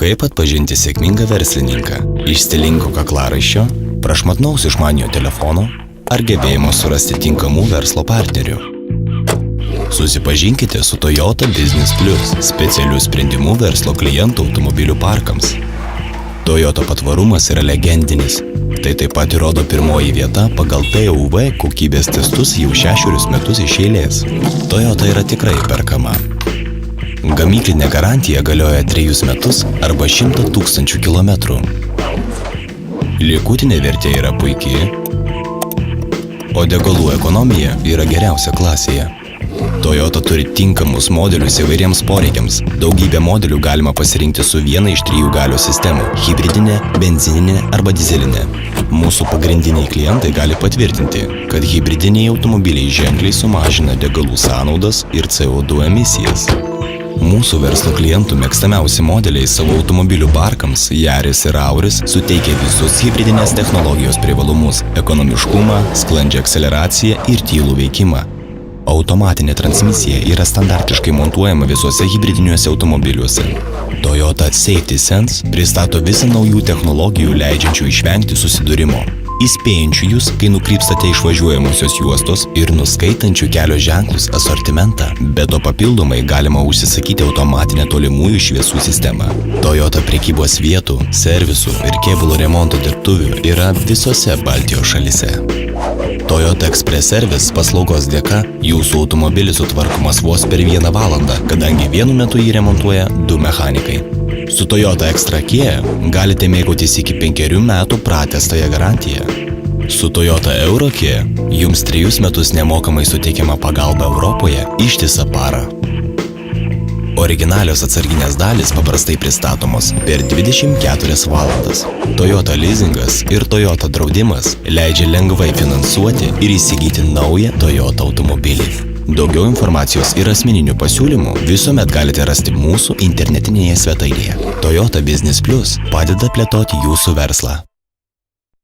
Kaip atpažinti sėkmingą verslininką? Iš stilingo kaklaraiščio, prašmatnaus išmaniojo telefono ar gebėjimo surasti tinkamų verslo partnerių? Susipažinkite su Toyota Business Plus, specialių sprendimų verslo klientų automobilių parkams. Toyota patvarumas yra legendinis. Tai taip pat įrodo pirmoji vieta pagal TÜV kokybės testus jau 6 metus iš eilės. Toyota yra tikrai perkama. Gamyklinė garantija galioja 3 metus arba 100 000 kilometrų. Likutinė vertė yra puikiai, o degalų ekonomija yra geriausia klasėje. Toyota turi tinkamus modelius įvairiems poreikiams. Daugybę modelių galima pasirinkti su viena iš 3 galios sistemų – hibridinė, benzininė arba dizelinė. Mūsų pagrindiniai klientai gali patvirtinti, kad hibridiniai automobiliai ženkliai sumažina degalų sąnaudas ir CO2 emisijas. Mūsų verslo klientų mėgstamiausi modeliai savo automobilių parkams Yaris ir Auris suteikia visus hibridinės technologijos privalumus – ekonomiškumą, sklandžią akceleraciją ir tylų veikimą. Automatinė transmisija yra standartiškai montuojama visuose hibridiniuose automobiliuose. Toyota Safety Sense pristato visą naujų technologijų leidžiančių išvengti susidūrimo, įspėjančių jūs, kai nukrypstate išvažiuojamosios juostos ir nuskaitančių kelio ženklus asortimentą. Be to papildomai galima užsisakyti automatinę tolimųjų šviesų sistemą. Toyota prekybos vietų, servisų ir kėbulo remonto dirbtuvių yra visose Baltijos šalyse. Toyota Express Service paslaugos dėka jūsų automobilis sutvarkomas vos per 1 valandą, kadangi vienu metu jį remontuoja 2 mechanikai. Su Toyota Extra Kia galite mėgautis iki 5 metų pratęstąją garantiją. Su Toyota Euro Kia jums 3 metus nemokamai suteikiama pagalba Europoje ištisą parą. Originalios atsarginės dalys paprastai pristatomos per 24 valandas. Toyota leasingas ir Toyota draudimas leidžia lengvai finansuoti ir įsigyti naują Toyota automobilį. Daugiau informacijos ir asmeninių pasiūlymų visuomet galite rasti mūsų internetinėje svetainėje. Toyota Business Plus padeda plėtoti jūsų verslą.